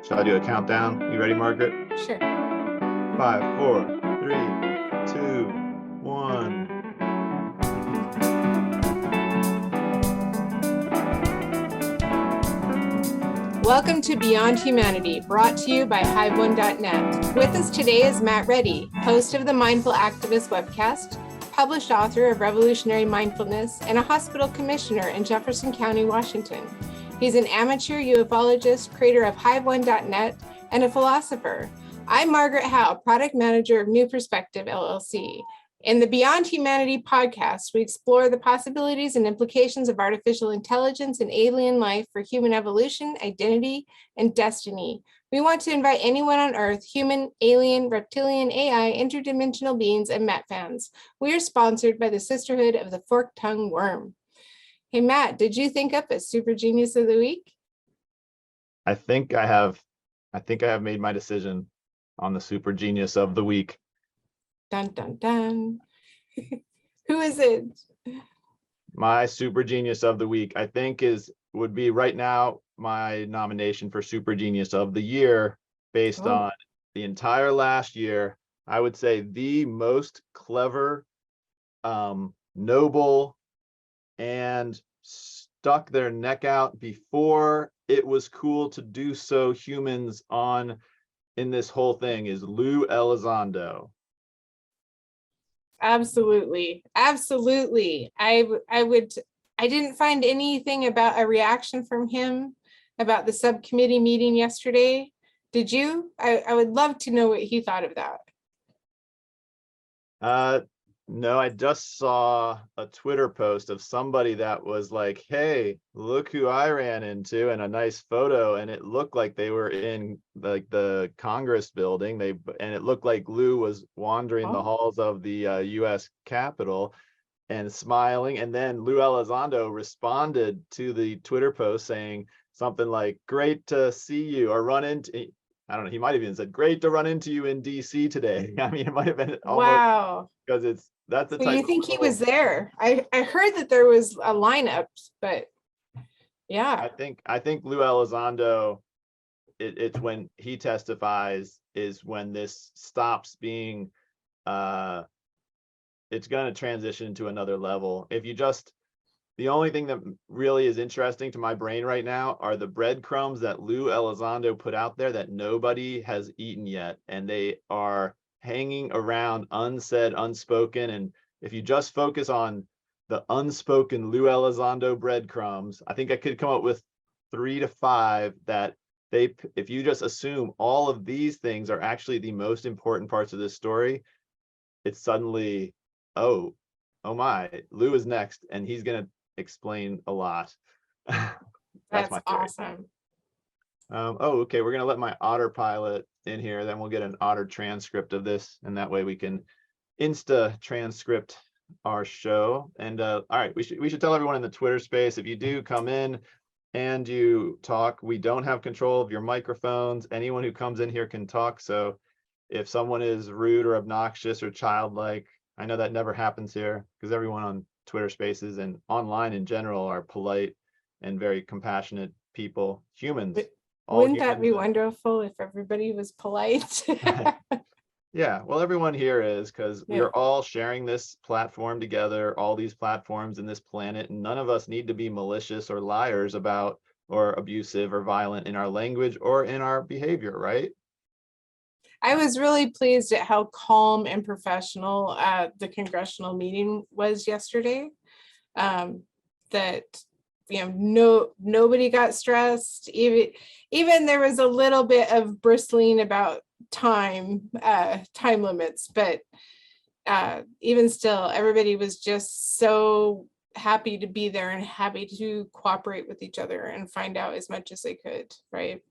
Shall I do a countdown? You ready, Margaret? Sure. 5, 4, 3, 2, 1. Welcome to Beyond Humanity, brought to you by Hive1.net. With us today is Matt Reddy, host of the Mindful Activist webcast, published author of Revolutionary Mindfulness, and a hospital commissioner in Jefferson County, Washington. He's an amateur ufologist, creator of Hive1.net, and a philosopher. I'm Margaret Howe, product manager of New Perspective, LLC. In the Beyond Humanity podcast, we explore the possibilities and implications of artificial intelligence and alien life for human evolution, identity, and destiny. We want to invite anyone on Earth, human, alien, reptilian, AI, interdimensional beings, and Met fans. We are sponsored by the Sisterhood of the Fork-Tongued Worm. Hey, Matt, did you think up a super genius of the week? I think I have made my decision on the super genius of the week. Dun, dun, dun. Who is it? My super genius of the week, I think would be right now my nomination for super genius of the year based on the entire last year. I would say the most clever, noble, and stuck their neck out before it was cool to do so humans in this whole thing is Lou Elizondo. Absolutely. I didn't find anything about a reaction from him about the subcommittee meeting yesterday. Did you? I would love to know what he thought of that. No, I just saw a Twitter post of somebody that was like, hey, look who I ran into, and a nice photo, and it looked like they were in like the Congress building. And it looked like Lou was wandering the halls of the US Capitol and smiling. And then Lou Elizondo responded to the Twitter post saying something like, great to see you, or run into, I don't know, he might have even said, great to run into you in DC today. I mean, it might have been almost, wow, because that's the so type. you think he was there? I heard that there was a lineup, but yeah. I think Lou Elizondo, it's when he testifies is when this stops being it's going to transition to another level. The only thing that really is interesting to my brain right now are the breadcrumbs that Lou Elizondo put out there that nobody has eaten yet, and they are hanging around unsaid, unspoken. And if you just focus on the unspoken Lou Elizondo breadcrumbs, I think I could come up with 3 to 5 that if you just assume all of these things are actually the most important parts of this story, it's suddenly, oh my, Lou is next, and he's going to explain a lot. That's my theory. awesome. Okay, we're going to let my autopilot in here, then we'll get an otter transcript of this, and that way we can insta transcript our show. And all right, we should tell everyone in the Twitter space, if you do come in and you talk, we don't have control of your microphones. Anyone who comes in here can talk, so if someone is rude or obnoxious or childlike, I know that never happens here, because everyone on Twitter spaces and online in general are polite and very compassionate people, humans. Wouldn't that be wonderful if everybody was polite? Yeah, well, everyone here is, because we are all sharing this platform together, all these platforms in this planet, and none of us need to be malicious or liars about, or abusive or violent in our language or in our behavior, right? I was really pleased at how calm and professional the congressional meeting was yesterday. That nobody got stressed. Even there was a little bit of bristling about time limits, but even still, everybody was just so happy to be there and happy to cooperate with each other and find out as much as they could, right?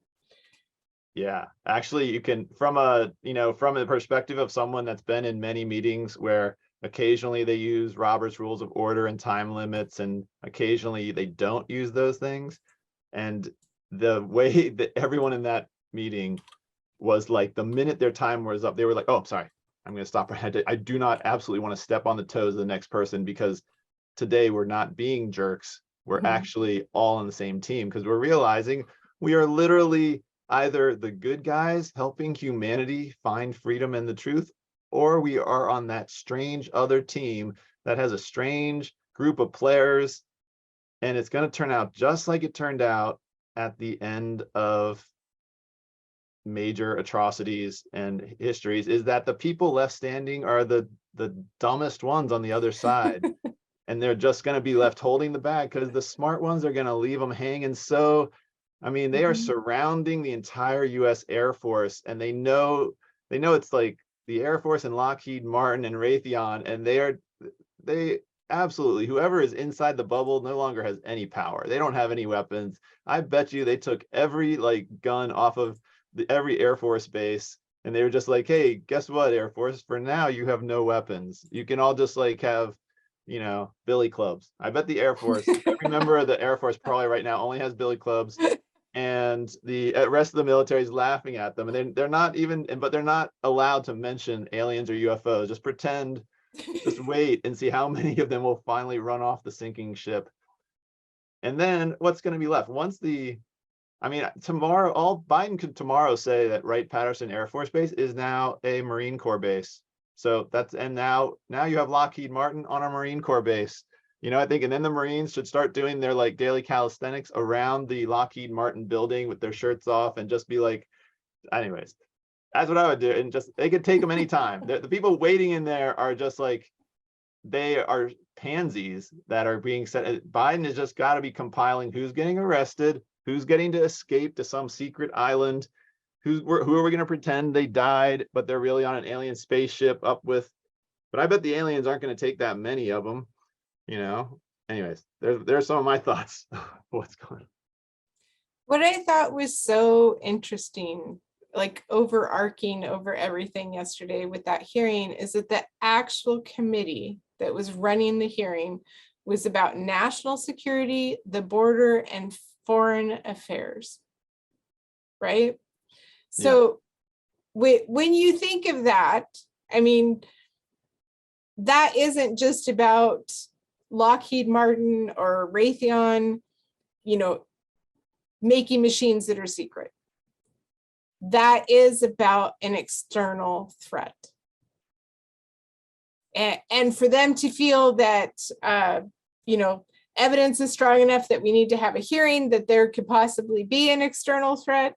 Yeah, actually, you can, from the perspective of someone that's been in many meetings where occasionally they use Robert's Rules of Order and time limits, and occasionally they don't use those things. And the way that everyone in that meeting was like, the minute their time was up, they were like, oh, sorry, I'm going to stop. I do not absolutely want to step on the toes of the next person, because today we're not being jerks. We're actually all on the same team, because we're realizing we are literally either the good guys helping humanity find freedom and the truth, or we are on that strange other team that has a strange group of players, and it's going to turn out just like it turned out at the end of major atrocities and histories, is that the people left standing are the dumbest ones on the other side. And they're just going to be left holding the bag because the smart ones are going to leave them hanging. So, I mean, they are surrounding the entire US Air Force, and they know it's like the Air Force and Lockheed Martin and Raytheon, and they absolutely, whoever is inside the bubble no longer has any power. They don't have any weapons. I bet you they took every like gun off of every Air Force base, and they were just like, hey, guess what, Air Force, for now you have no weapons. You can all just like have, you know, billy clubs. I bet the Air Force, every member of the Air Force probably right now only has billy clubs, and the rest of the military is laughing at them, and they're not even, but they're not allowed to mention aliens or UFOs. Just pretend, just wait and see how many of them will finally run off the sinking ship. And then what's going to be left once I mean, tomorrow, all Biden could tomorrow say that Wright-Patterson Air Force Base is now a Marine Corps base. So that's, and now you have Lockheed Martin on a Marine Corps base. You know, I think, and then the Marines should start doing their like daily calisthenics around the Lockheed Martin building with their shirts off and just be like, anyways, that's what I would do. And just, they could take them anytime. The people waiting in there are just like, they are pansies that are being sent. Biden has just got to be compiling who's getting arrested, who's getting to escape to some secret island, who are we going to pretend they died, but they're really on an alien spaceship up with, but I bet the aliens aren't going to take that many of them, you know. Anyways, there's some of my thoughts. What's going on. What I thought was so interesting, like overarching over everything yesterday with that hearing, is that the actual committee that was running the hearing was about national security, the border, and foreign affairs, right? So when you think of that, I mean, that isn't just about Lockheed Martin or Raytheon, you know, making machines that are secret. That is about an external threat. And for them to feel that, you know, evidence is strong enough that we need to have a hearing, that there could possibly be an external threat,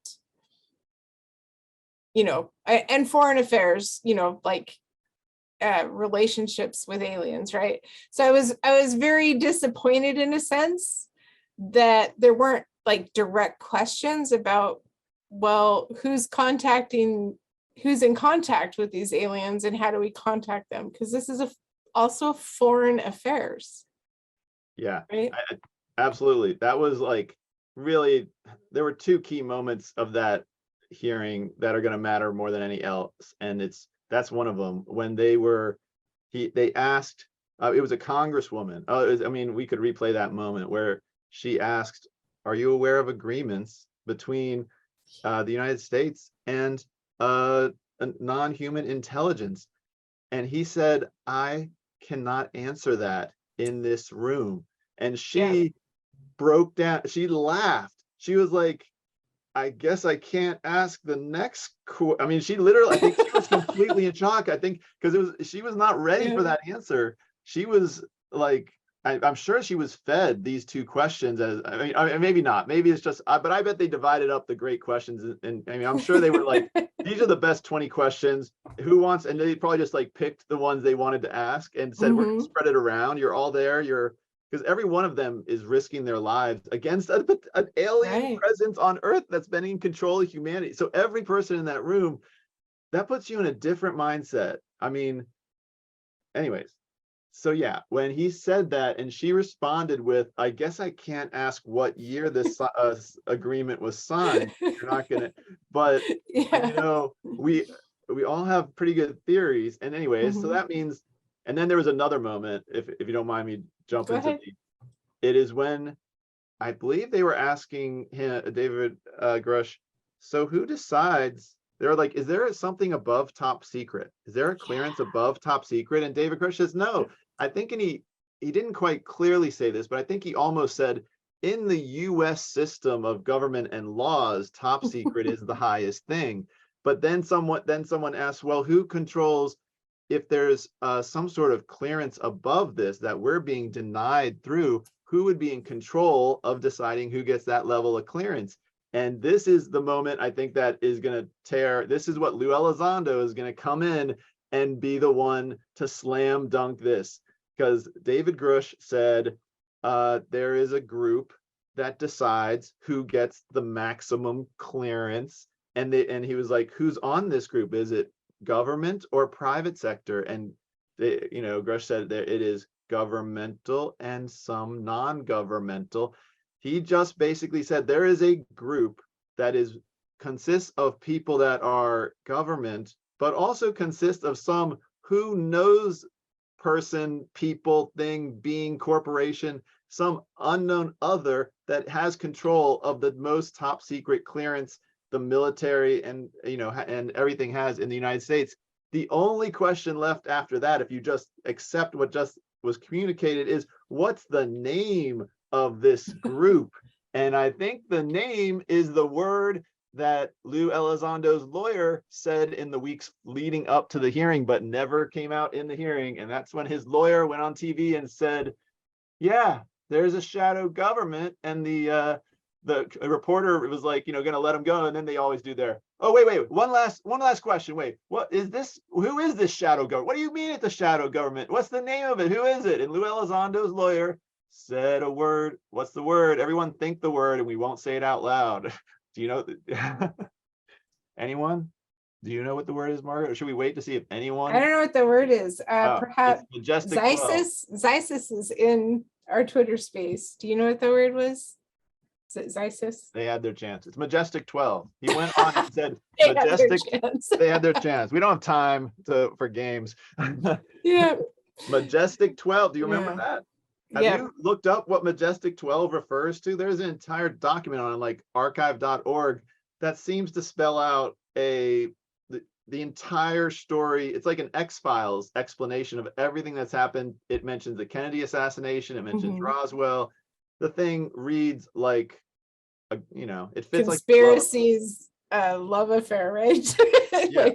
you know, and foreign affairs, you know, like relationships with aliens, right? So I was very disappointed in a sense that there weren't like direct questions about, well, who's in contact with these aliens and how do we contact them? Because this is also foreign affairs. Yeah, right? Absolutely. That was like, really, there were two key moments of that hearing that are going to matter more than any else, and that's one of them. When they asked, it was a congresswoman. I mean, we could replay that moment where she asked, "Are you aware of agreements between the United States and a non-human intelligence?" And he said, "I cannot answer that in this room." And she broke down. She laughed. She was like, "I guess I can't ask the next." I mean, she literally, I think she was completely in shock. I think because she was not ready for that answer. She was like, I'm sure she was fed these two questions as, I mean, maybe not. Maybe it's just, but I bet they divided up the great questions. And I mean, I'm sure they were like, these are the best 20 questions. Who wants? And they probably just like picked the ones they wanted to ask and said, we're going to spread it around. You're all there. Because every one of them is risking their lives against an alien presence on Earth that's been in control of humanity. So every person in that room, that puts you in a different mindset. I mean, anyways. So yeah, when he said that and she responded with, "I guess I can't ask what year this agreement was signed. You're not gonna," but you know, we all have pretty good theories. And anyways, so that means, and then there was another moment, if you don't mind me jumping to it is when I believe they were asking him, David Grusch, so who decides? They're like, is there something above top secret? Is there a clearance above top secret? And David Grusch says, no. I think, and he didn't quite clearly say this, but I think he almost said, in the US system of government and laws, top secret is the highest thing. But then someone asks, well, who controls if there's some sort of clearance above this that we're being denied through, who would be in control of deciding who gets that level of clearance? And this is the moment I think that is going to tear. This is what Lou Elizondo is going to come in and be the one to slam dunk this, because David Grusch said there is a group that decides who gets the maximum clearance, and he was like, who's on this group? Is it government or private sector? And Grusch said that it is governmental and some non-governmental. He just basically said there is a group that consists of people that are government, but also consists of some who knows person, people, thing, being, corporation, some unknown other that has control of the most top secret clearance the military and and everything has in the United States. The only question left after that, if you just accept what just was communicated, is what's the name of this group? And I think the name is the word that Lou Elizondo's lawyer said in the weeks leading up to the hearing, but never came out in the hearing. And that's when his lawyer went on TV and said, yeah, there's a shadow government. And the reporter was like, going to let him go. And then they always do their, oh, wait, one last question. Wait, what is this? Who is this shadow government? What do you mean it's a shadow government? What's the name of it? Who is it? And Lou Elizondo's lawyer said a word. What's the word? Everyone think the word and we won't say it out loud. Do you know? Anyone? Do you know what the word is, Margaret? Or should we wait to see if anyone? I don't know what the word is. Perhaps Majestic Zysis is in our Twitter space. Do you know what the word was? Is it Zysis? They had their chance. It's Majestic 12. He went on and said they Majestic. They had their chance. We don't have time for games. Yeah. Majestic 12. Do you remember that? Have you looked up what Majestic 12 refers to? There's an entire document on like archive.org that seems to spell out the entire story. It's like an X-Files explanation of everything that's happened. It mentions the Kennedy assassination. It mentions Roswell. The thing reads like, it fits conspiracies, like love affair, right? Yeah.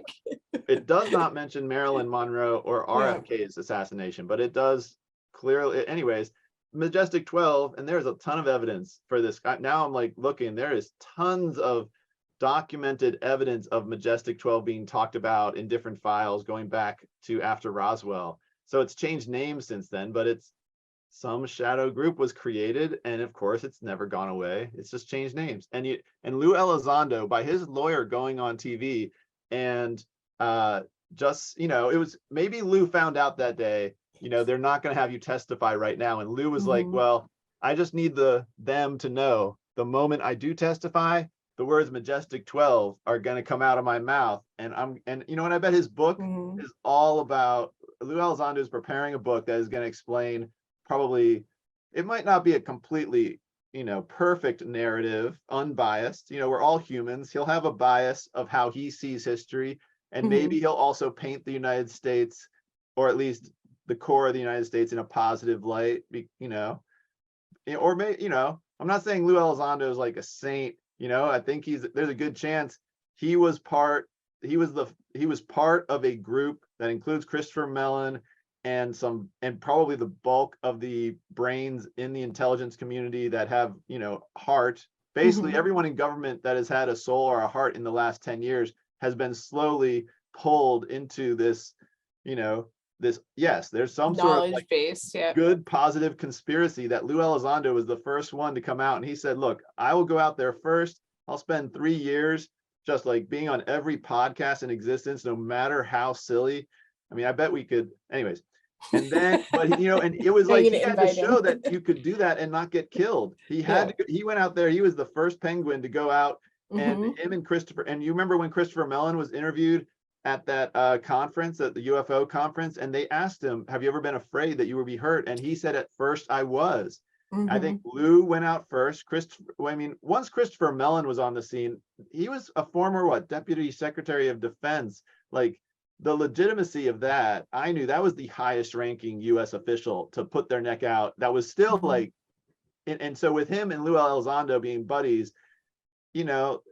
It does not mention Marilyn Monroe or RFK's assassination, but it does clearly. Anyways, Majestic 12, and there's a ton of evidence for this. Now I'm like looking, there is tons of documented evidence of Majestic 12 being talked about in different files going back to after Roswell. So it's changed names since then, but it's some shadow group was created, and of course it's never gone away. It's just changed names. And Lou Elizondo, by his lawyer going on TV and just, it was maybe Lou found out that day, they're not going to have you testify right now. And Lou was like, well, I just need them to know the moment I do testify, the words Majestic 12 are going to come out of my mouth. And I bet his book is all about, Lou Elizondo is preparing a book that is going to explain, probably, it might not be a completely, perfect narrative, unbiased. We're all humans. He'll have a bias of how he sees history. And maybe he'll also paint the United States, or at least the core of the United States, in a positive light, or maybe, I'm not saying Lou Elizondo is like a saint. I think there's a good chance he was part of a group that includes Christopher Mellon and probably the bulk of the brains in the intelligence community that have, heart. Basically, everyone in government that has had a soul or a heart in the last 10 years has been slowly pulled into this, there's some sort of like base, good, positive conspiracy that Lou Elizondo was the first one to come out. And he said, look, I will go out there first. I'll spend 3 years just like being on every podcast in existence, no matter how silly. I mean, I bet we could, anyways. And then, but and it was like he had to show that you could do that and not get killed. He went out there. He was the first penguin to go out, and him and Christopher. And you remember when Christopher Mellon was interviewed at that conference, at the UFO conference, and they asked him, have you ever been afraid that you would be hurt? And he said, at first I was. I think Lou went out first. Once Christopher Mellon was on the scene, he was a former Deputy Secretary of Defense. Like, the legitimacy of that, I knew that was the highest ranking US official to put their neck out. That was still like and so with him and Lou Elizondo being buddies, you know,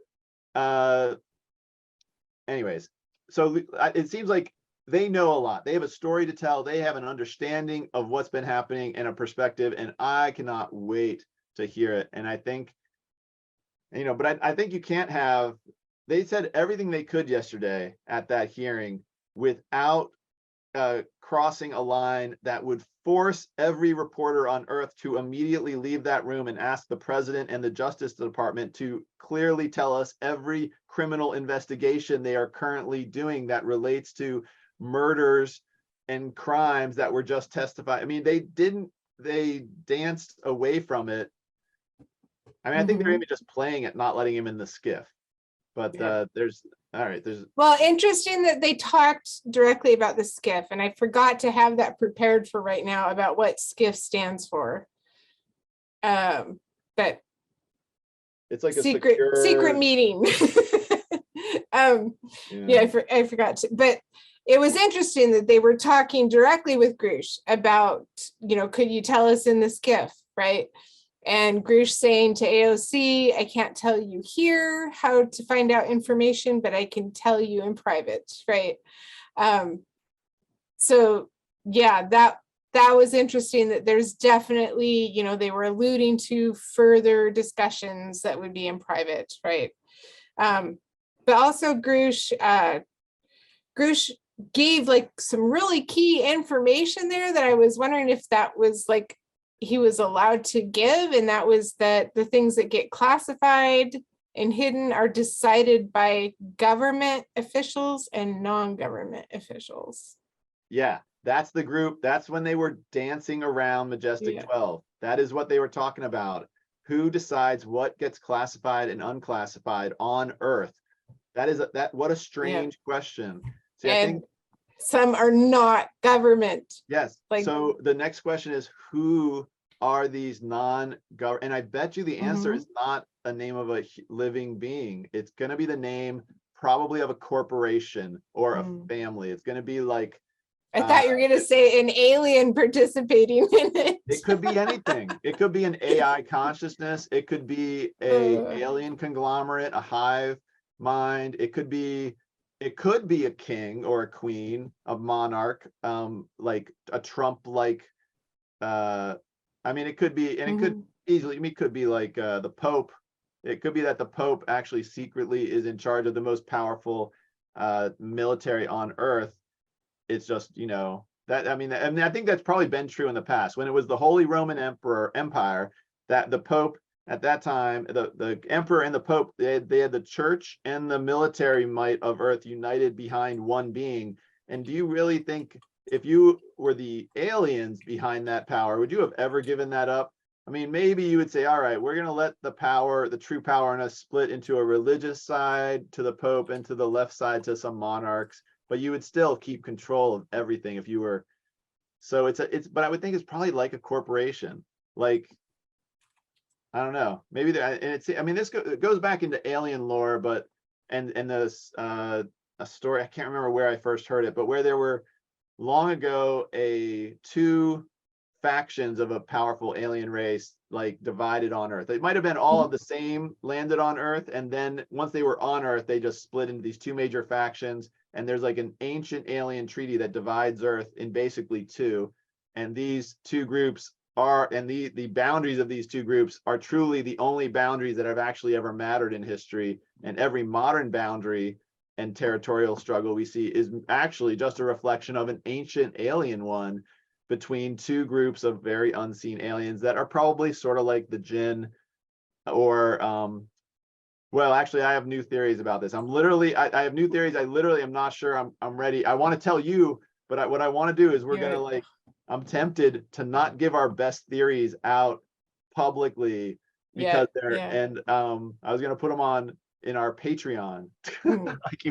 anyways, so it seems like they know a lot. They have a story to tell. They have an understanding of what's been happening and a perspective, and I cannot wait to hear it. And I think, you know, but I think you can't have, they said everything they could yesterday at that hearing without crossing a line that would force every reporter on earth to immediately leave that room and ask the president and the Justice Department to clearly tell us every criminal investigation they are currently doing that relates to murders and crimes that were just testified. I mean, they danced away from it. I mean, I think they're maybe just playing it, not letting him in the skiff. But there's well, interesting that they talked directly about the skiff, and I forgot to have that prepared for right now about what skiff stands for. But it's like a secret meeting. Yeah, I forgot to, but it was interesting that they were talking directly with Grusch about, you know, could you tell us in the skiff, right? And Grusch saying to AOC, I can't tell you here how to find out information, but I can tell you in private, right? So yeah, that was interesting, that there's definitely, you know, they were alluding to further discussions that would be in private, right? But also Grusch gave like some really key information there that I was wondering if that was like he was allowed to give, and that was that the things that get classified and hidden are decided by government officials and non-government officials. Yeah, that's the group. That's when they were dancing around Majestic 12. That is what they were talking about. Who decides what gets classified and unclassified on Earth? What a strange question. See, I think some are not government. Yes. So the next question is, who are these non-government? And I bet you the answer is not a name of a living being. It's going to be the name probably of a corporation or a family. It's going to be like, I thought you were going to say an alien participating in it. It could be anything. It could be an AI consciousness. It could be a alien conglomerate, a hive mind. It could be a king or a queen, a monarch, like a Trump-like. I mean, it could be, and it could easily. It could be like the Pope. It could be that the Pope actually secretly is in charge of the most powerful military on Earth. It's just, you know, that I mean, I think that's probably been true in the past when it was the Holy Roman Empire, that the Pope at that time, the emperor and the Pope, they had the church and the military might of Earth united behind one being. And do you really think if you were the aliens behind that power, would you have ever given that up? I mean, maybe you would say, all right, we're going to let the true power in us split into a religious side to the Pope and to the left side to some monarchs, but you would still keep control of everything if you were. So but I would think it's probably like a corporation, like, I don't know. Maybe I mean, this goes back into alien lore, but and this a story, I can't remember where I first heard it, but where there were long ago two factions of a powerful alien race like divided on Earth. It might have been all of the same landed on Earth, and then once they were on Earth, they just split into these two major factions. And there's like an ancient alien treaty that divides Earth in basically two, and these two groups the boundaries of these two groups are truly the only boundaries that have actually ever mattered in history. And every modern boundary and territorial struggle we see is actually just a reflection of an ancient alien one between two groups of very unseen aliens that are probably sort of like the Jinn or well, actually, I have new theories about this. I have new theories. I literally am not sure I'm ready. I want to tell you, but what I want to do is I'm tempted to not give our best theories out publicly because and I was going to put them on in our Patreon. Like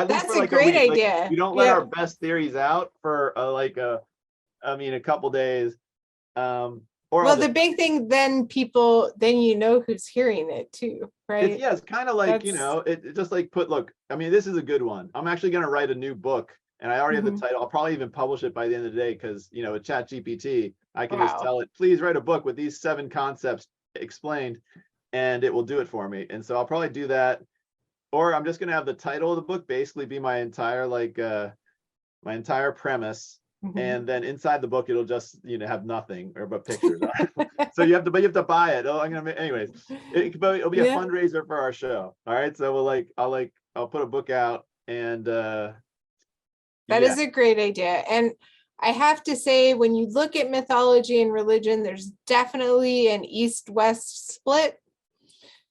that's a great idea. Like, you don't let our best theories out for a couple days. Well, the big thing, then you know who's hearing it too, right? It's kind of like, you know, it just like look, I mean, this is a good one. I'm actually going to write a new book and I already have the Mhm. title. I'll probably even publish it by the end of the day because, you know, with ChatGPT, I can just Wow. tell it, please write a book with these 7 concepts explained, and it will do it for me. And so I'll probably do that, or I'm just gonna have the title of the book basically be my entire my entire premise, Mhm. and then inside the book it'll just, you know, have nothing or but pictures. So you have to, but you have to buy it. Oh, I'm gonna anyways. But it'll be a Yeah, fundraiser for our show. All right, so I'll put a book out, and that yeah, is a great idea. And I have to say, when you look at mythology and religion, there's definitely an east-west split.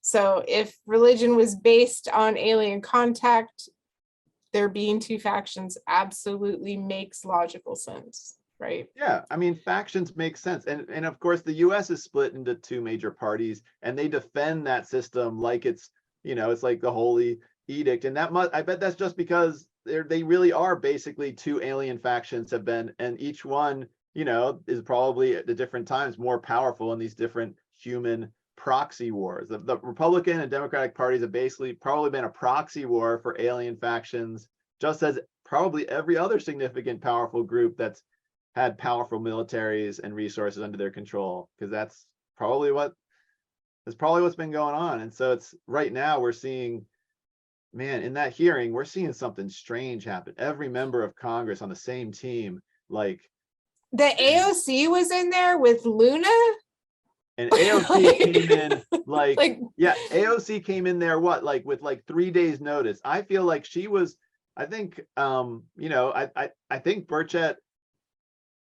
So if religion was based on alien contact, there being 2 factions absolutely makes logical sense, right? yeah. I mean, factions make sense, and of course the U.S. is split into 2 major parties, and they defend that system like it's, you know, it's like the holy edict, and that must, I bet that's just because they really are basically 2 alien factions have been, and each one, you know, is probably at the different times more powerful in these different human proxy wars. The Republican and Democratic parties have basically probably been a proxy war for alien factions, just as probably every other significant powerful group that's had powerful militaries and resources under their control, because that's probably what's been going on. And so it's right now we're seeing, man, in that hearing, we're seeing something strange happen. Every member of Congress on the same team, like, The and, AOC was in there with Luna. and AOC came in like, Like, yeah, AOC came in there what, like with like 3 days notice. I feel like she was, I think, you know, I think Burchett,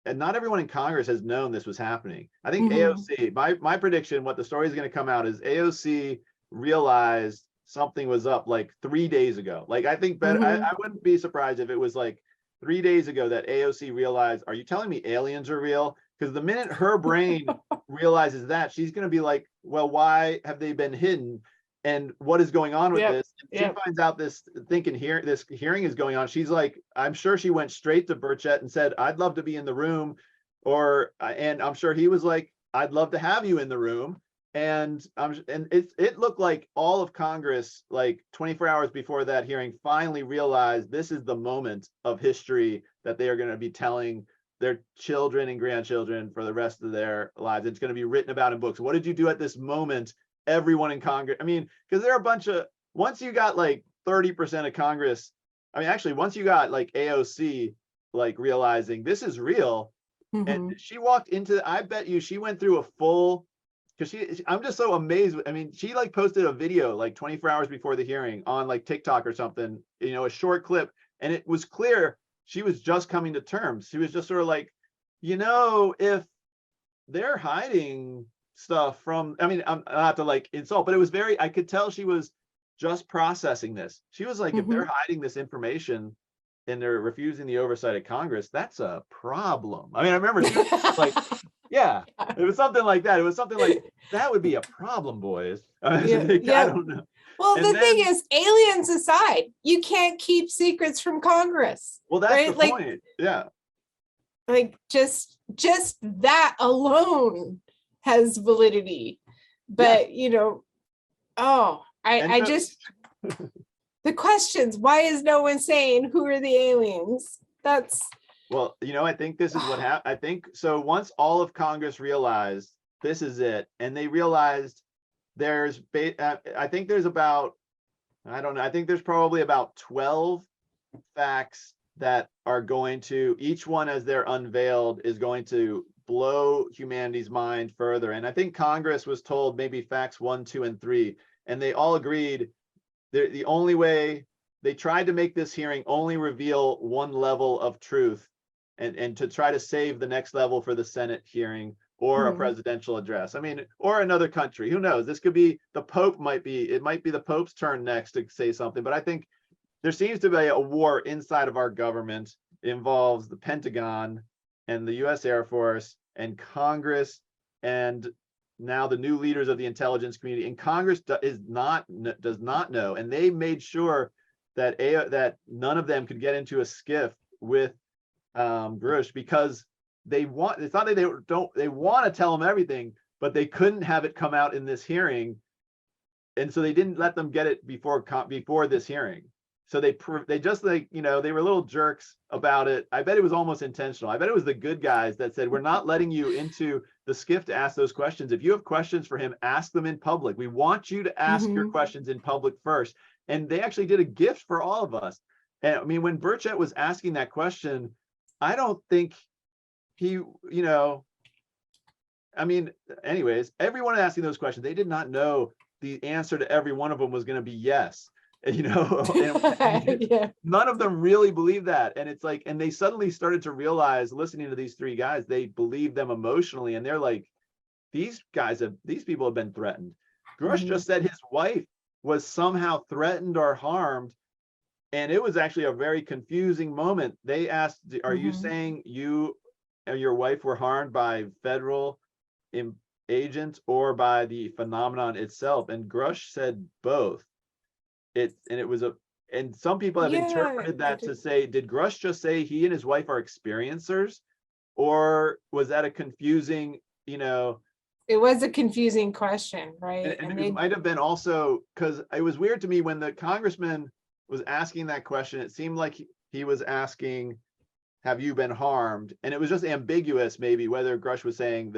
and not everyone in Congress has known this was happening. I think mhm. AOC, my prediction, what the story is going to come out is AOC realized something was up like 3 days ago. Like, I think better, Mhm. I wouldn't be surprised if it was like 3 days ago that AOC realized, are you telling me aliens are real? Because the minute her brain realizes that, she's going to be like, well, why have they been hidden? And what is going on with Yep. this? She Yep. finds out this thinking here, this hearing is going on. She's like, I'm sure she went straight to Burchett and said, I'd love to be in the room. Or, and I'm sure he was like, I'd love to have you in the room. And it looked like all of Congress, like 24 hours before that hearing, finally realized this is the moment of history that they are going to be telling their children and grandchildren for the rest of their lives. It's going to be written about in books. What did you do at this moment? Everyone in Congress. I mean, because there are a bunch of, once you got like 30% of Congress, I mean, actually, once you got like AOC, like realizing this is real, and Mhm. she walked into, I bet you she went through a full, because I'm just so amazed. I mean, she like posted a video like 24 hours before the hearing on like TikTok or something, you know, a short clip, and it was clear she was just coming to terms. She was just sort of like, you know, if they're hiding stuff from, I mean, I'm not to like insult, but it was very, I could tell she was just processing this. She was like, if they're Mhm. hiding this information and they're refusing the oversight of Congress, that's a problem. I mean, I remember she was like, yeah, it was something like that. It was something like, that would be a problem, boys. I Yeah. Yep. don't know. Well, And the thing then, is, aliens aside, you can't keep secrets from Congress, well, that's the right? point. Yeah. Like just that alone has validity. Yeah. But oh, And I so, just the questions. Why is no one saying who are the aliens? That's well, you know, I think this is what happened. I think so. Once all of Congress realized this is it, and they realized I think there's about, I don't know, I think there's probably about 12 facts that are going to, each one as they're unveiled is going to blow humanity's mind further. And I think Congress was told maybe facts 1, 2, and 3, and they all agreed the only way, they tried to make this hearing only reveal one level of truth, and to try to save the next level for the Senate hearing or a mhm. presidential address. I mean, or another country. Who knows? This could be the Pope, it might be the Pope's turn next to say something. But I think there seems to be a war inside of our government. It involves the Pentagon and the US Air Force and Congress, and now the new leaders of the intelligence community. And Congress does not know, and they made sure that that none of them could get into a skiff with Grusch, because it's not that they want to tell them everything, but they couldn't have it come out in this hearing, and so they didn't let them get it before this hearing. So they just like, you know, they were little jerks about it. I bet it was almost intentional. I bet it was the good guys that said, we're not letting you into the skiff to ask those questions. If you have questions for him, ask them in public. We want you to ask your questions in public first. And they actually did a gift for all of us. And I mean, when Burchett was asking that question, I don't think he, you know, I mean, anyways, everyone asking those questions, they did not know the answer to every one of them was going to be yes. You know, and Yeah. none of them really believe that. And it's like, and they suddenly started to realize, listening to these three guys, they believe them emotionally. And they're like, these people have been threatened. Grusch just said his wife was somehow threatened or harmed. And it was actually a very confusing moment. They asked, are you saying you and your wife were harmed by federal agents or by the phenomenon itself? And Grusch said both. And some people have interpreted that to say, did Grusch just say he and his wife are experiencers, or was that a confusing, you know? It was a confusing question, right? And it might have been also because it was weird to me when the congressman was asking that question. It seemed like he was asking, have you been harmed? And it was just ambiguous, maybe, whether Grusch was saying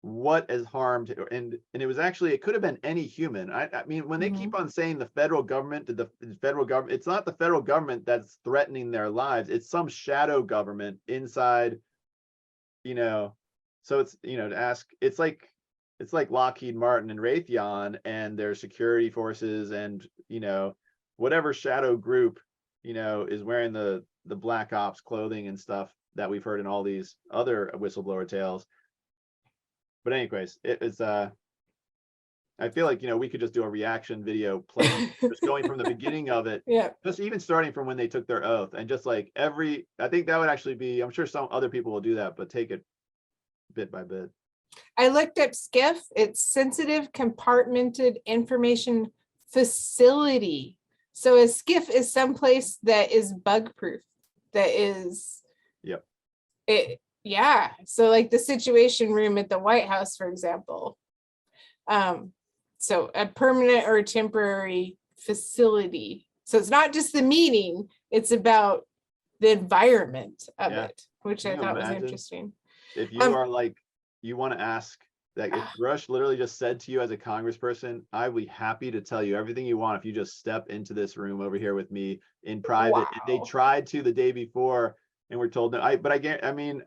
what is harmed, and it was actually, it could have been any human. I mean, when they keep on saying the federal government, it's not the federal government that's threatening their lives, it's some shadow government inside, you know. So it's, you know, to ask, it's like Lockheed Martin and Raytheon and their security forces, and, you know, whatever shadow group, you know, is wearing the black ops clothing and stuff that we've heard in all these other whistleblower tales. But anyways, I feel like, you know, we could just do a reaction video playing, just going from the beginning of it, just even starting from when they took their oath, and just like I think that would actually be, I'm sure some other people will do that, but take it bit by bit. I looked up SCIF. It's Sensitive Compartmented Information Facility. So a SCIF is someplace that is bug proof, that is, yeah. So like the Situation Room at the White House, for example. So a permanent or a temporary facility. So it's not just the meeting, it's about the environment of it, which I thought was interesting. If you are like, you want to ask, that if Grusch literally just said to you as a congressperson, I'd be happy to tell you everything you want if you just step into this room over here with me in private. Wow. And they tried to the day before and were told no.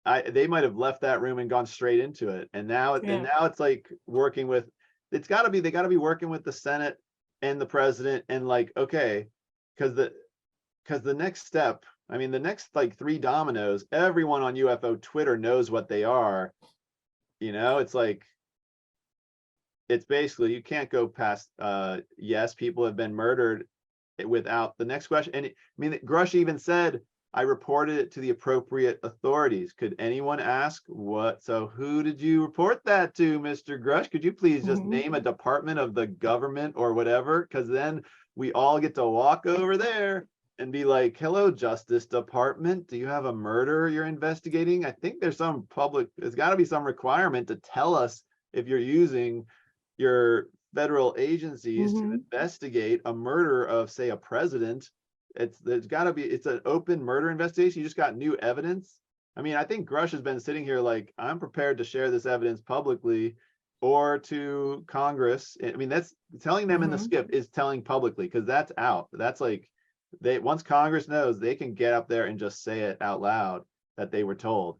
They might have left that room and gone straight into it. And now it's like working with, they got to be working with the Senate and the president, and like, okay, because the next step, I mean, the next like 3 dominoes, everyone on UFO Twitter knows what they are. You know, it's like, it's basically, you can't go past, yes, people have been murdered, without the next question. And I mean, Grusch even said, I reported it to the appropriate authorities. Could anyone ask what? So who did you report that to, Mr. Grusch? Could you please just name a department of the government or whatever? Because then we all get to walk over there and be like, hello, Justice Department. Do you have a murder you're investigating? I think there's got to be some requirement to tell us if you're using your federal agencies to investigate a murder of, say, a president. There's got to be, it's an open murder investigation. You just got new evidence. I mean, I think Grusch has been sitting here like, I'm prepared to share this evidence publicly or to Congress. I mean, that's telling them in the SCIF is telling publicly, because that's out. That's like, once Congress knows, they can get up there and just say it out loud that they were told.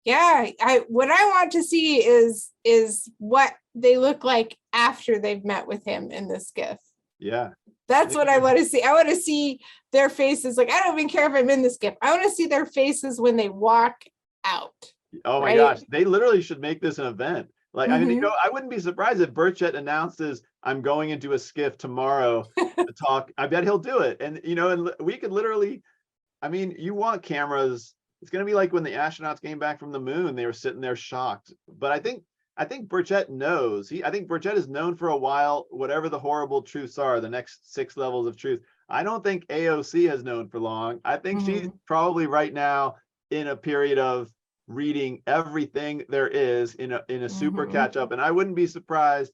Yeah, what I want to see is what they look like after they've met with him in the SCIF. Yeah. That's what I want to see. I want to see their faces. Like, I don't even care if I'm in the SCIF. I want to see their faces when they walk out. Oh my gosh, they literally should make this an event. Like, I mean, I wouldn't be surprised if Burchett announces, I'm going into a SCIF tomorrow to talk. I bet he'll do it. And, you know, and we could literally, I mean, you want cameras. It's going to be like when the astronauts came back from the moon, they were sitting there shocked. But I think Burchett knows. I think Burchett is known for a while, whatever the horrible truths are, the next 6 levels of truth. I don't think AOC has known for long. I think she's probably right now in a period of reading everything there is in a super catch up. And I wouldn't be surprised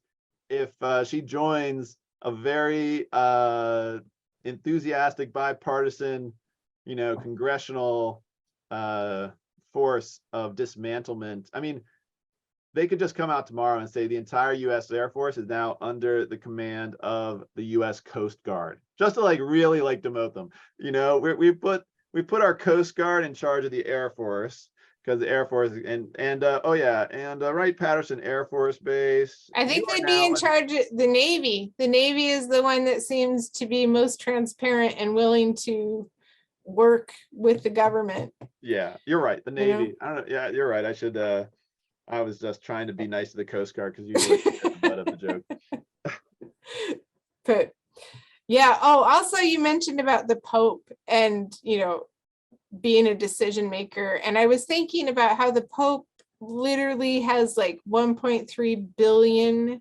if she joins a very enthusiastic, bipartisan, congressional force of dismantlement. I mean, they could just come out tomorrow and say the entire U.S. Air Force is now under the command of the U.S. Coast Guard, just to really demote them. We put our Coast Guard in charge of the Air Force, because the Air Force and Wright-Patterson Air Force Base. I think they'd be in charge of the Navy. The Navy is the one that seems to be most transparent and willing to work with the government. Yeah, you're right. The Navy. I don't know. Yeah, you're right. I was just trying to be nice to the Coast Guard because usually it's the butt of the joke. But yeah. Oh, also you mentioned about the Pope and, being a decision maker. And I was thinking about how the Pope literally has 1.3 billion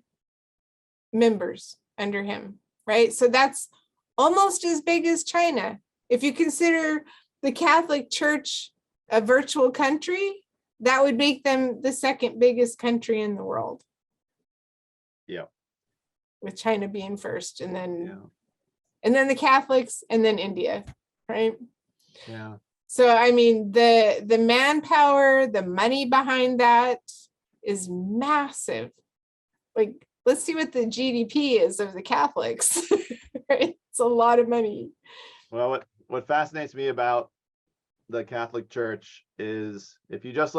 members under him, right? So that's almost as big as China. If you consider the Catholic Church a virtual country, that would make them the second biggest country in the world. Yeah. With China being first, and then the Catholics, and then India, right? Yeah. So I mean, the manpower, the money behind that is massive. Let's see what the GDP is of the Catholics. Right? It's a lot of money. Well, what fascinates me about the Catholic Church is if you just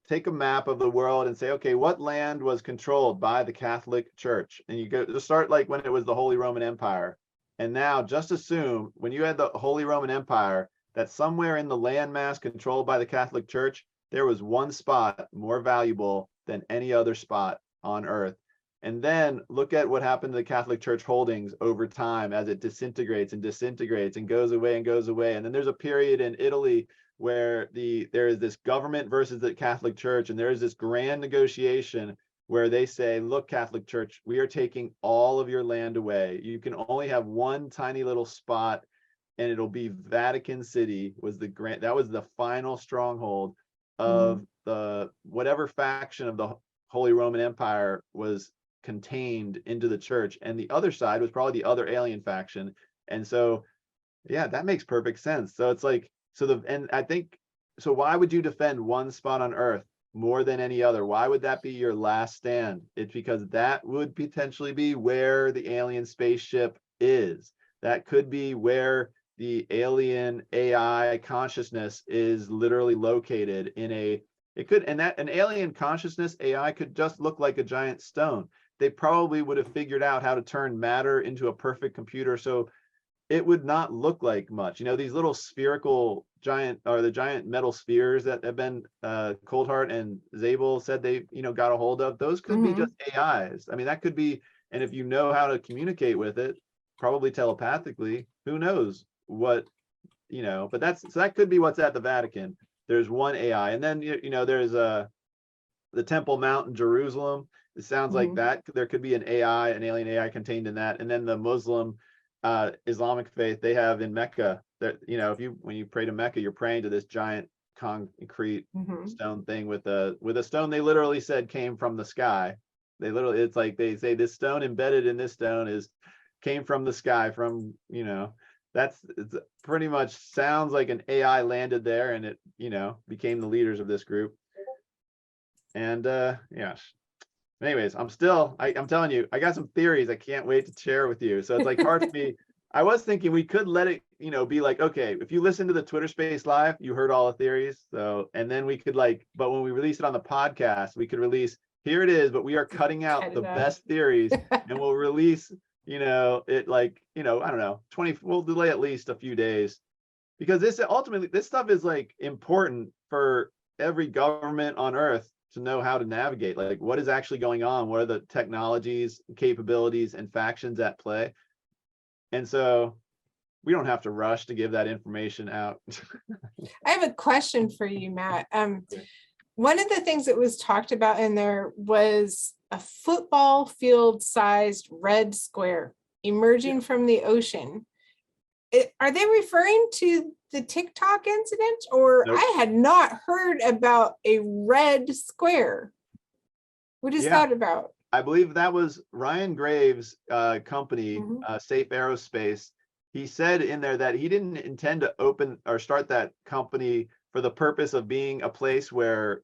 take a map of the world and say, okay, what land was controlled by the Catholic Church? And you go to start when it was the Holy Roman Empire. And now just assume when you had the Holy Roman Empire that somewhere in the landmass controlled by the Catholic Church, there was one spot more valuable than any other spot on earth. And then look at what happened to the Catholic Church holdings over time as it disintegrates and goes away and goes away. And then there's a period in Italy where there is this government versus the Catholic Church, and there is this grand negotiation where they say, look, Catholic Church, we are taking all of your land away. You can only have one tiny little spot, and it'll be Vatican City. That was the final stronghold of the whatever faction of the Holy Roman Empire was contained into the church, and the other side was probably the other alien faction. And so that makes perfect sense. So it's why would you defend one spot on earth more than any other? Why would that be your last stand? It's because that would potentially be where the alien spaceship is. That could be where the alien AI consciousness is literally located an alien consciousness AI could just look like a giant stone. They probably would have figured out how to turn matter into a perfect computer, so it would not look like much. These little spherical giant metal spheres that have been Coldheart and Zabel said they got a hold of. Those could be just AIs. I mean, that could be, and if you know how to communicate with it, probably telepathically, who knows what, but that could be what's at the Vatican. There's one AI, and then there's the Temple Mount in Jerusalem. It sounds like that there could be an alien AI contained in that. And then the Muslim Islamic faith they have in Mecca, that when you pray to Mecca, you're praying to this giant concrete stone thing with a stone they literally said came from the sky. It's like they say this stone embedded in this stone came from the sky, from it's pretty much sounds like an AI landed there, and it became the leaders of this group. And anyways, I'm telling you, I got some theories I can't wait to share with you. So it's hard for me. I was thinking we could let it be okay, if you listen to the Twitter Space Live, you heard all the theories. So, and then we could but when we release it on the podcast, we could release, here it is, but we are cutting out the best theories, and we'll release it I don't know, we'll delay at least a few days, because this stuff is important for every government on earth to know how to navigate, what is actually going on, what are the technologies, capabilities, and factions at play. And so we don't have to rush to give that information out. I have a question for you, Matt. One of the things that was talked about in there was a football field sized red square emerging from the ocean. Are they referring to the TikTok incident? Or Nope. I had not heard about a red square. What is that about? I believe that was Ryan Graves' company, Mhm. Safe Aerospace. He said in there that he didn't intend to open or start that company for the purpose of being a place where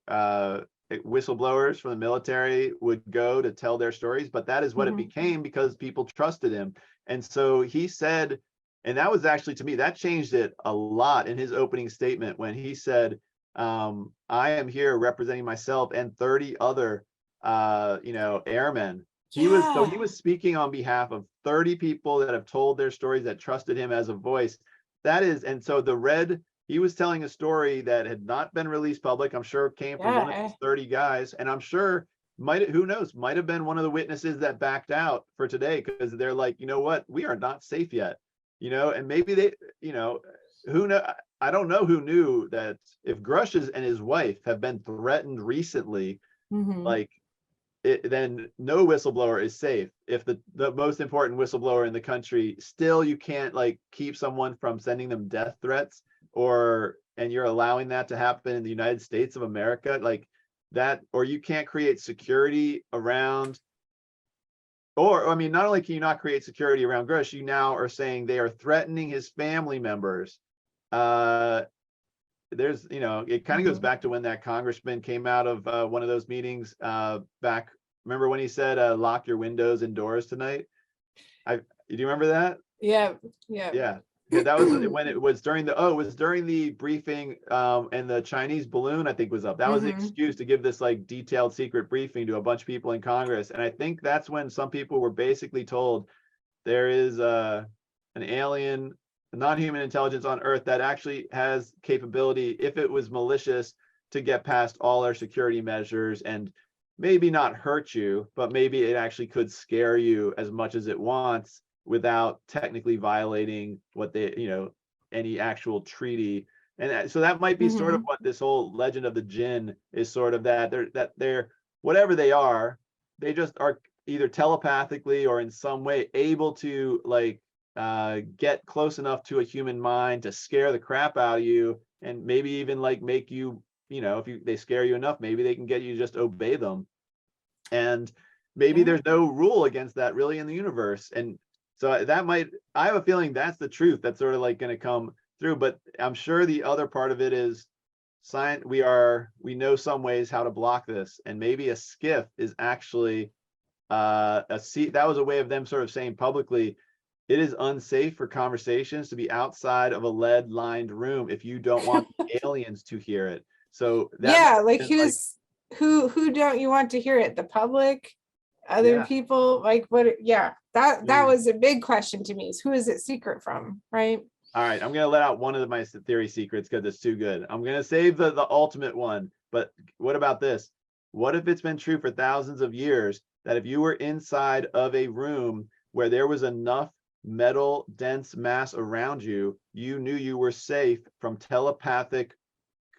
whistleblowers from the military would go to tell their stories, but that is what it Mhm. became because people trusted him. And so he said, and that was actually, to me, that changed it a lot in his opening statement when he said, I am here representing myself and 30 other airmen. He Yeah. was speaking on behalf of 30 people that have told their stories, that trusted him as a voice. That is, and so he was telling a story that had not been released public. I'm sure it came from one of Yeah. these 30 guys, and I'm sure who knows, might have been one of the witnesses that backed out for today because they're like, you know what, we are not safe yet, and maybe they, who know. I don't know who knew that if Grusch and his wife have been threatened recently, Mhm. like then no whistleblower is safe. If the most important whistleblower in the country, still you can't like keep someone from sending them death threats, and you're allowing that to happen in the United States of America, like that, or you can't create security around, or I mean, not only can you not create security around Grush, you now are saying they are threatening his family members. Uh, it kind of goes Mhm. back to when that congressman came out of one of those meetings back. Remember when he said, "Lock your windows and doors tonight"? Do you remember that? Yeah. Yeah. Yeah. Yeah, that was when it was during it was during the briefing, and the Chinese balloon, I think, was up. That was the Mhm. excuse to give this like detailed secret briefing to a bunch of people in Congress. And I think that's when some people were basically told there is an alien, a non-human intelligence on Earth that actually has capability, if it was malicious, to get past all our security measures and maybe not hurt you, but maybe it actually could scare you as much as it wants without technically violating what any actual treaty. And so that might be sort of Mhm. what this whole legend of the Jinn is, sort of that they're whatever they are, they just are either telepathically or in some way able to like get close enough to a human mind to scare the crap out of you, and maybe even like make you, if they scare you enough, maybe they can get you to just obey them. And maybe Yeah. there's no rule against that really in the universe. And so I have a feeling that's the truth that's sort of like going to come through. But I'm sure the other part of it is science. We know some ways how to block this, and maybe a skiff is actually that was a way of them sort of saying publicly, it is unsafe for conversations to be outside of a lead lined room if you don't want the aliens to hear it. So that might Yeah, have like been like, who don't you want to hear it? The public, other yeah. people, like what? Yeah, that Mm. was a big question to me, is who is it secret from, right? All right, I'm gonna let out one of my theory secrets because it's too good. I'm gonna save the ultimate one. But what about this? What if it's been true for thousands of years that if you were inside of a room where there was enough metal dense mass around you, you knew you were safe from telepathic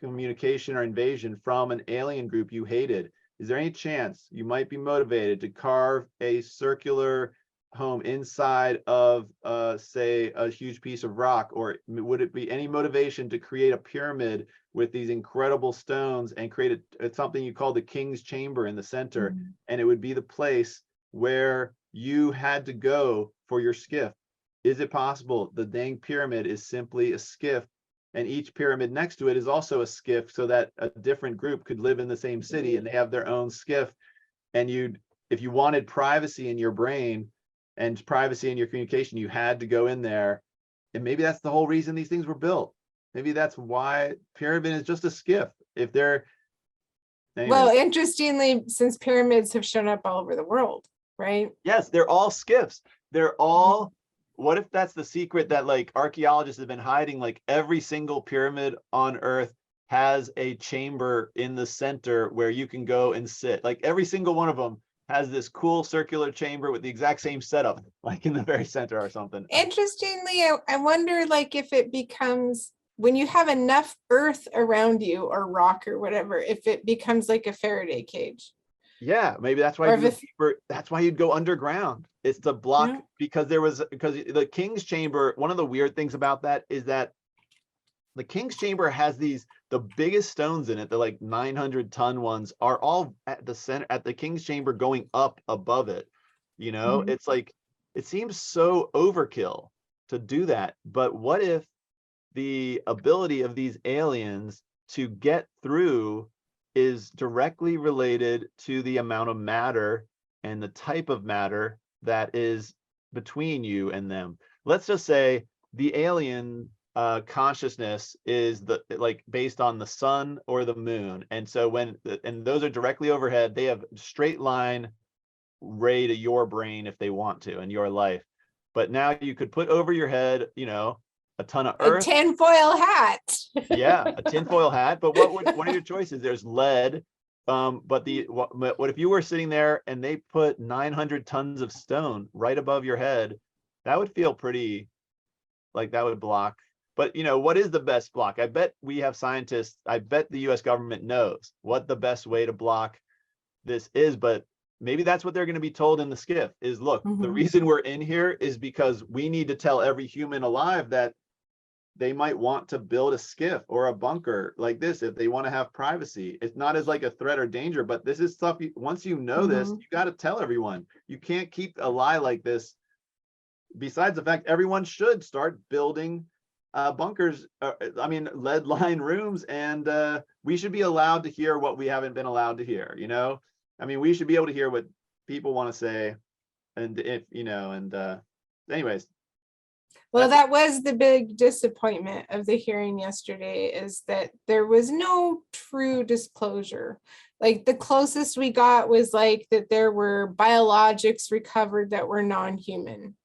communication or invasion from an alien group you hated? Is there any chance you might be motivated to carve a circular home inside of, say, a huge piece of rock? Or would it be any motivation to create a pyramid with these incredible stones and create something you call the King's Chamber in the center? Mhm. And it would be the place where you had to go for your skiff. Is it possible the dang pyramid is simply a skiff, and each pyramid next to it is also a skiff, so that a different group could live in the same city and they have their own skiff? And if you wanted privacy in your brain and privacy in your communication, you had to go in there. And maybe that's the whole reason these things were built. Maybe that's why pyramid is just a skiff. If they're, Well, anyways, interestingly, since pyramids have shown up all over the world, right? yes, they're all skiffs. They're Mhm. all, what if that's the secret that like archaeologists have been hiding? Like every single pyramid on Earth has a chamber in the center where you can go and sit. Like every single one of them has this cool circular chamber with the exact same setup, like in the very center or something. Interestingly, I wonder like if it becomes, when you have enough earth around you or rock or whatever, if it becomes like a Faraday cage, Yeah, maybe that's why or you if go it, deeper. That's why you'd go underground. It's to you block, know, because the King's Chamber, one of the weird things about that is that the King's Chamber has these the biggest stones in it, the like 900-ton ones, are all at the center, at the King's Chamber, going up above it. Mhm. It's like, it seems so overkill to do that. But what if the ability of these aliens to get through is directly related to the amount of matter and the type of matter that is between you and them? Let's just say the alien consciousness is like based on the sun or the moon, and so and those are directly overhead, they have straight line ray to your brain if they want to, in your life. But now you could put over your head, a ton of A earth. tinfoil hat. Yeah, a tinfoil hat. But what are your choices? There's lead. But what if you were sitting there and they put 900 tons of stone right above your head? That would feel pretty, like that would block. But what is the best block? I bet we have scientists. I bet the US government knows what the best way to block this is, but maybe that's what they're going to be told in the skiff is, look, the reason we're in here is because we need to tell every human alive that they might want to build a skiff or a bunker like this if they want to have privacy. It's not as like a threat or danger, but this is stuff once you know this, you got to tell everyone. You can't keep a lie like this. Besides the fact everyone should start building bunkers, lead line rooms, and we should be allowed to hear what we haven't been allowed to hear. We should be able to hear what people want to say, and anyways. Well, that was the big disappointment of the hearing yesterday, is that there was no true disclosure. Like the closest we got was like that there were biologics recovered that were non-human.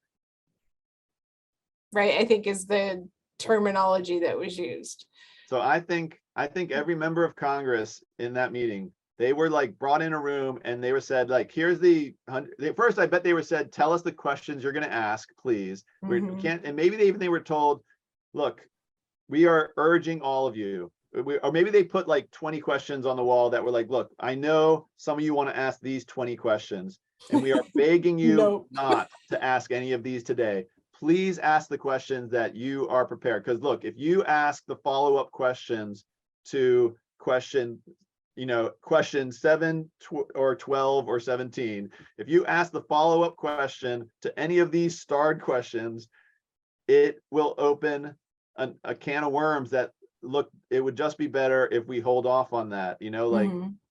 Right, I think is the terminology that was used. So I think every member of Congress in that meeting, they were like brought in a room and they were said, like, here's first, I bet they were said, tell us the questions you're going to ask, please. We can't, and maybe they were told, look, we are urging all of you, or maybe they put like 20 questions on the wall that were like, look, I know some of you want to ask these 20 questions, and we are begging you not to ask any of these today. Please ask the questions that you are prepared. Because look, if you ask the follow-up questions to question 7 or 12 or 17, if you ask the follow-up question to any of these starred questions, it will open a can of worms that, look, it would just be better if we hold off on that, and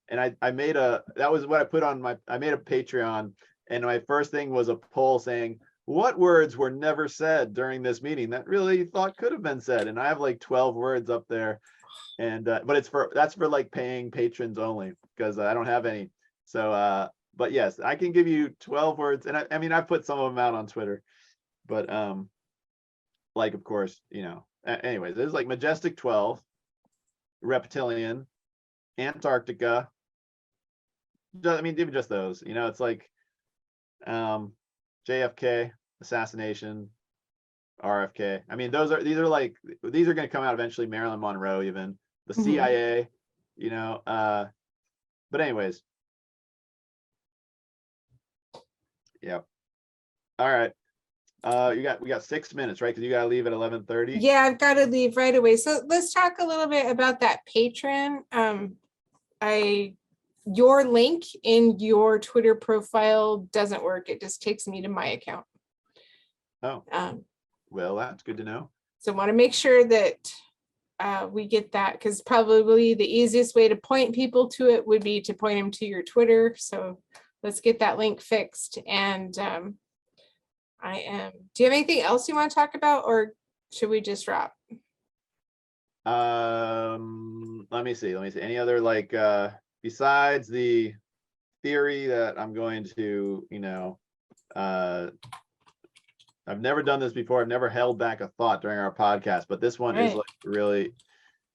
that was what I put on I made a Patreon, and my first thing was a poll saying, what words were never said during this meeting that really thought could have been said? And I have like 12 words up there, and but that's for like paying patrons only, because I don't have any. So but yes, I can give you 12 words, and I put some of them out on Twitter, but like, of course, anyways, there's like Majestic 12, Reptilian, Antarctica. Even just those, it's like JFK, assassination, RFK. These are going to come out eventually. Marilyn Monroe, even the CIA, but anyways. Yep. All right. We got 6 minutes, right? Because you got to leave at 11:30. Yeah, I've got to leave right away. So let's talk a little bit about that patron. Your link in your Twitter profile doesn't work. It just takes me to my account. Oh, well, that's good to know. So I want to make sure that we get that, because probably the easiest way to point people to it would be to point them to your Twitter. So let's get that link fixed. And do you have anything else you want to talk about, or should we just wrap? Let me see. Any other, besides the theory that I'm going to, I've never done this before. I've never held back a thought during our podcast, but this one is like really,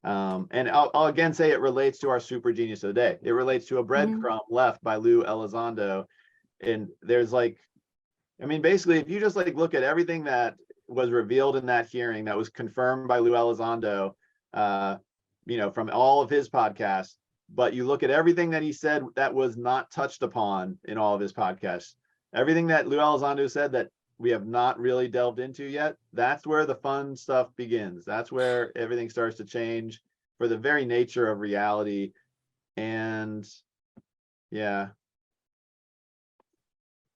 and I'll again say it relates to our super genius of the day. It relates to a breadcrumb left by Lou Elizondo. And there's basically, if you just look at everything that was revealed in that hearing that was confirmed by Lou Elizondo, from all of his podcasts, but you look at everything that he said that was not touched upon in all of his podcasts, everything that Lou Elizondo said that we have not really delved into yet, that's where the fun stuff begins. That's where everything starts to change. for the very nature of reality. And yeah,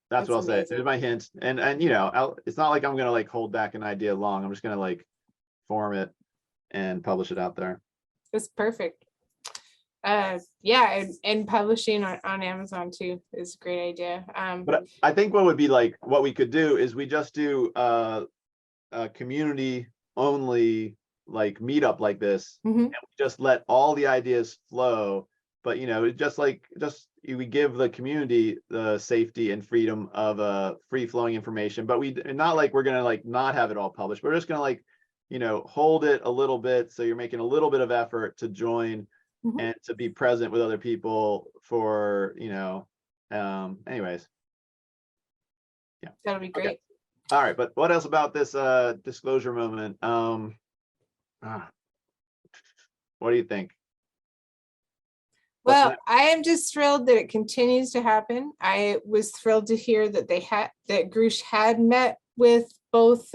that's what I'll say. There's my hint. And you know, it's not like I'm gonna like hold back an idea long. I'm just gonna like form it and publish it out there. It's perfect. Yeah, and publishing on Amazon too is a great idea. But I think what would be like, what we could do is we just do a community only like meetup like this, and we just let all the ideas flow. But you know, just we give the community the safety and freedom of free flowing information, but we not like we're gonna like not have it all published. We're just gonna like, you know, hold it a little bit, so you're making a little bit of effort to join and to be present with other people for, you know, anyways. Yeah, that'll be great. Okay. All right, but what else about this disclosure moment? What do you think? Well, I am just thrilled that it continues to happen. I was thrilled to hear that that Grusch had met with both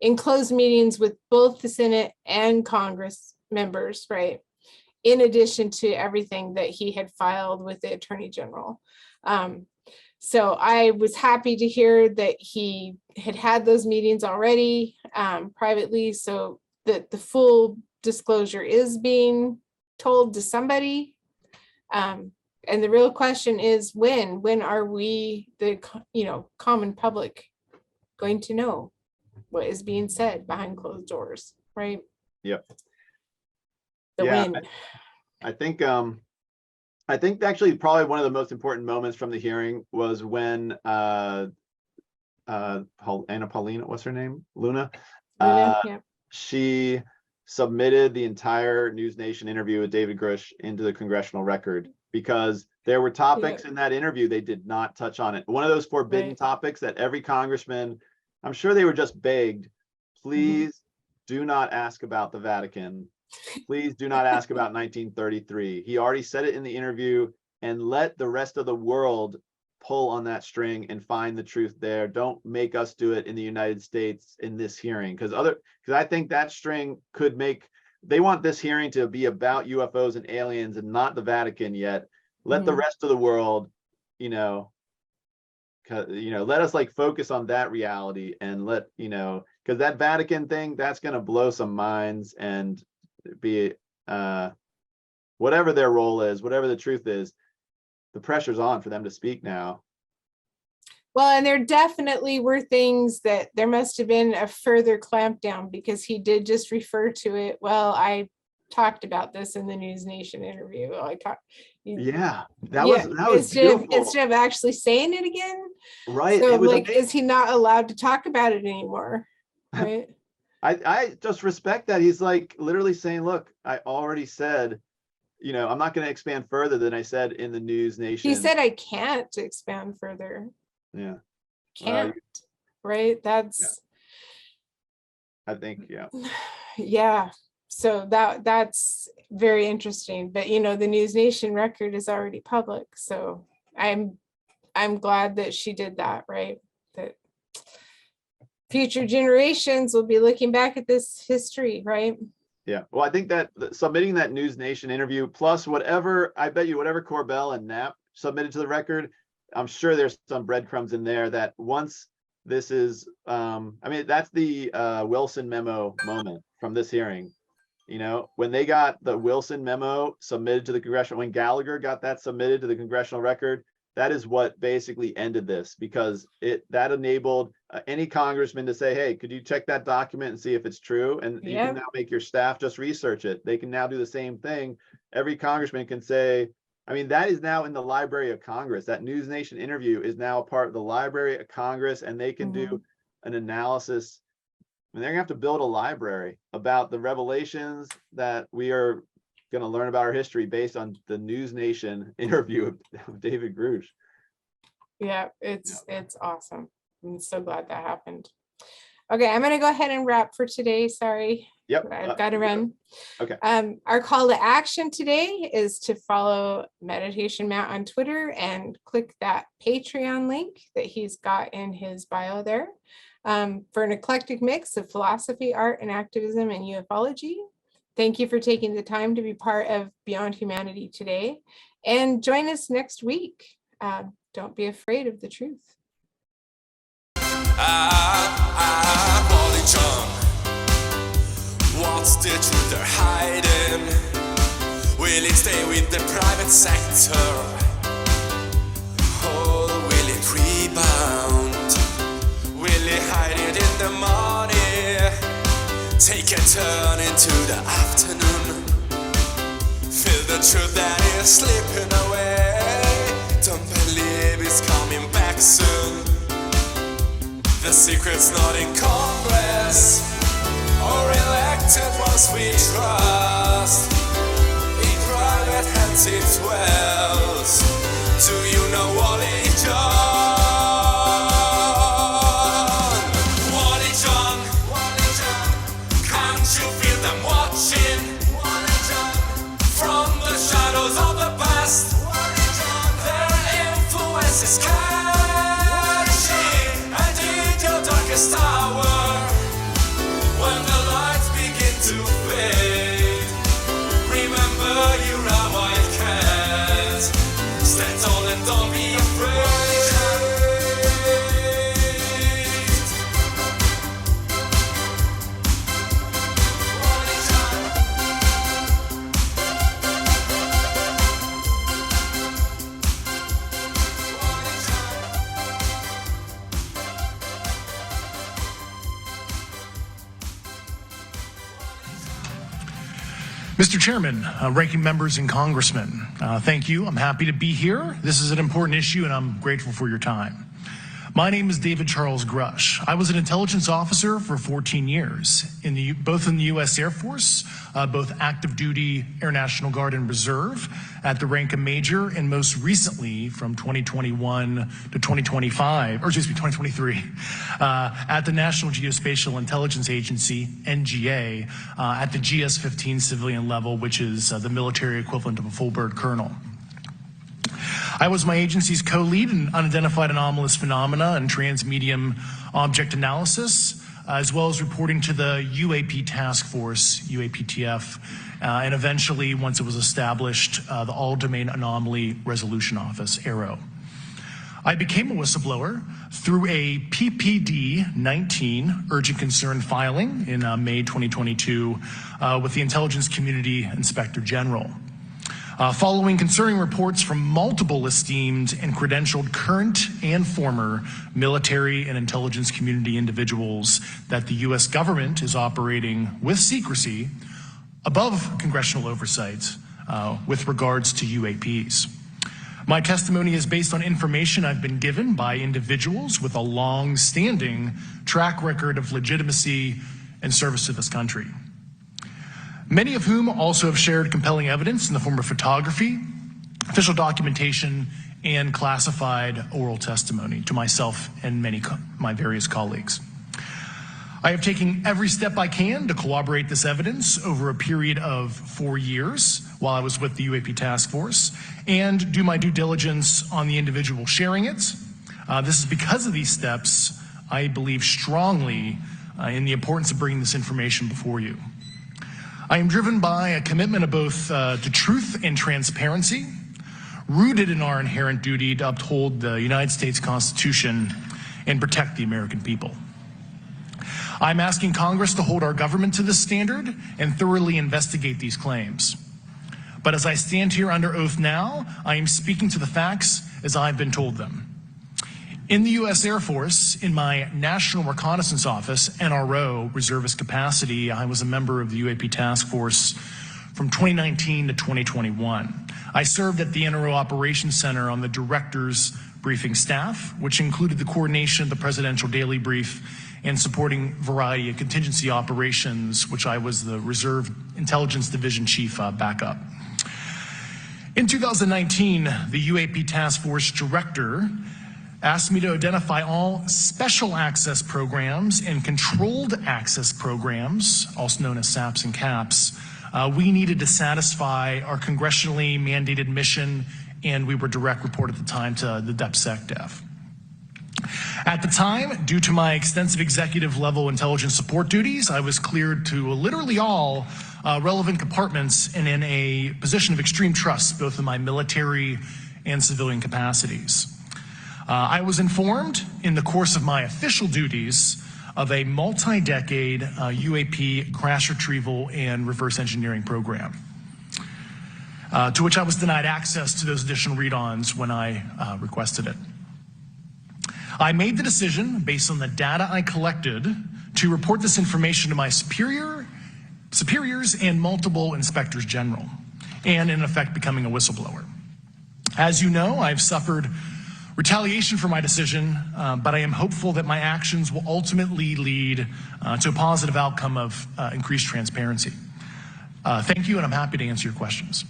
in closed meetings with both the Senate and Congress members, right? In addition to everything that he had filed with the Attorney General. So I was happy to hear that he had those meetings already privately, so that the full disclosure is being told to somebody. And the real question is when are we, the common public, going to know what is being said behind closed doors, right? Yep. Yeah, I think actually probably one of the most important moments from the hearing was when Anna Paulina, what's her name? Luna. Yeah. She submitted the entire News Nation interview with David Grusch into the congressional record, because there were topics in that interview they did not touch on it. One of those forbidden topics that every congressman, I'm sure they were just begged, please do not ask about the Vatican. Please do not ask about 1933. He already said it in the interview, and let the rest of the world pull on that string and find the truth there. Don't make us do it in the United States in this hearing, because I think that string could make, they want this hearing to be about UFOs and aliens and not the Vatican yet. Let the rest of the world, let us like focus on that reality, and because that Vatican thing, that's going to blow some minds and be whatever their role is, whatever the truth is, the pressure's on for them to speak now. Well, and there definitely were things that there must have been a further clampdown, because he did just refer to it. Well, I talked about this in the News Nation interview. That was beautiful. Instead of actually saying it again. Right. So like, is he not allowed to talk about it anymore? Right. I just respect that. He's like literally saying, look, I already said, I'm not going to expand further than I said in the News Nation. He said, I can't expand further. Yeah. Can't. Right. That's. I think, yeah. Yeah. So that's very interesting. But, the News Nation record is already public. So I'm glad that she did that. Right. That future generations will be looking back at this history. Right. Yeah, well, I think that submitting that News Nation interview, plus whatever Corbell and Knapp submitted to the record, I'm sure there's some breadcrumbs in there that once this is, that's the Wilson memo moment from this hearing. When they got the Wilson memo submitted to the congressional, when Gallagher got that submitted to the congressional record, that is what basically ended this, because that enabled any congressman to say, hey, could you check that document and see if it's true? And you can now make your staff just research it. They can now do the same thing. Every congressman can say, that is now in the Library of Congress. That News Nation interview is now a part of the Library of Congress, and they can do an analysis. They're gonna have to build a library about the revelations that we are going to learn about our history based on the News Nation interview of David Grusch. Yeah, it's awesome. I'm so glad that happened. Okay, I'm going to go ahead and wrap for today. Sorry. Yep. I've got to run. Okay. Our call to action today is to follow Meditation Matt on Twitter and click that Patreon link that he's got in his bio there, for an eclectic mix of philosophy, art, and activism and ufology. Thank you for taking the time to be part of Beyond Humanity today, and join us next week. Don't be afraid of the truth. Molly John, what's the truth they're hiding? Will it stay with the private sector? Or will it rebound? Will it hide it in the morning? Take a turn into the afternoon. Feel the truth that is slipping away. Don't believe it's coming back soon. The secret's not in Congress or elected ones we trust. In private hands it dwells. Do you know Wally John? Wally John, can't you feel them watching? Wally John, from the shadows of the past. Wally John, their influence is catching. And in your darkest hour, when the lights begin to fade, remember you're a wildcat. Stand tall and don't be afraid. Mr. Chairman, ranking members and congressmen, thank you. I'm happy to be here. This is an important issue and I'm grateful for your time. My name is David Charles Grusch. I was an intelligence officer for 14 years, both in the U.S. Air Force, both active duty, Air National Guard and Reserve, at the rank of major, and most recently from 2021 to 2023, at the National Geospatial Intelligence Agency, NGA, at the GS-15 civilian level, which is the military equivalent of a full bird colonel. I was my agency's co-lead in unidentified anomalous phenomena and transmedium object analysis, as well as reporting to the UAP task force, UAPTF, and eventually, once it was established, the All-Domain Anomaly Resolution Office, AARO. I became a whistleblower through a PPD-19 urgent concern filing in May 2022 with the Intelligence Community Inspector General. Following concerning reports from multiple esteemed and credentialed current and former military and intelligence community individuals that the U.S. government is operating with secrecy above congressional oversight with regards to UAPs. My testimony is based on information I've been given by individuals with a long-standing track record of legitimacy and service to this country, many of whom also have shared compelling evidence in the form of photography, official documentation, and classified oral testimony to myself and my various colleagues. I have taken every step I can to corroborate this evidence over a period of 4 years while I was with the UAP Task Force and do my due diligence on the individual sharing it. This is because of these steps, I believe strongly in the importance of bringing this information before you. I am driven by a commitment of both to truth and transparency, rooted in our inherent duty to uphold the United States Constitution and protect the American people. I'm asking Congress to hold our government to this standard and thoroughly investigate these claims. But as I stand here under oath now, I am speaking to the facts as I've been told them. In the U.S. Air Force, in my National Reconnaissance Office, NRO, reservist capacity, I was a member of the UAP Task Force from 2019 to 2021. I served at the NRO Operations Center on the Director's Briefing Staff, which included the coordination of the Presidential Daily Brief and supporting variety of contingency operations, which I was the Reserve Intelligence Division Chief backup. In 2019, the UAP Task Force Director asked me to identify all special access programs and controlled access programs, also known as SAPs and CAPs, we needed to satisfy our congressionally mandated mission, and we were direct report at the time to the DepSecDef. At the time, due to my extensive executive level intelligence support duties, I was cleared to literally all relevant compartments and in a position of extreme trust, both in my military and civilian capacities. I was informed in the course of my official duties of a multi-decade UAP crash retrieval and reverse engineering program, to which I was denied access to those additional read-ons when I requested it. I made the decision, based on the data I collected, to report this information to my superiors and multiple inspectors general, and in effect becoming a whistleblower. As you know, I've suffered retaliation for my decision, but I am hopeful that my actions will ultimately lead to a positive outcome of increased transparency. Thank you, and I'm happy to answer your questions.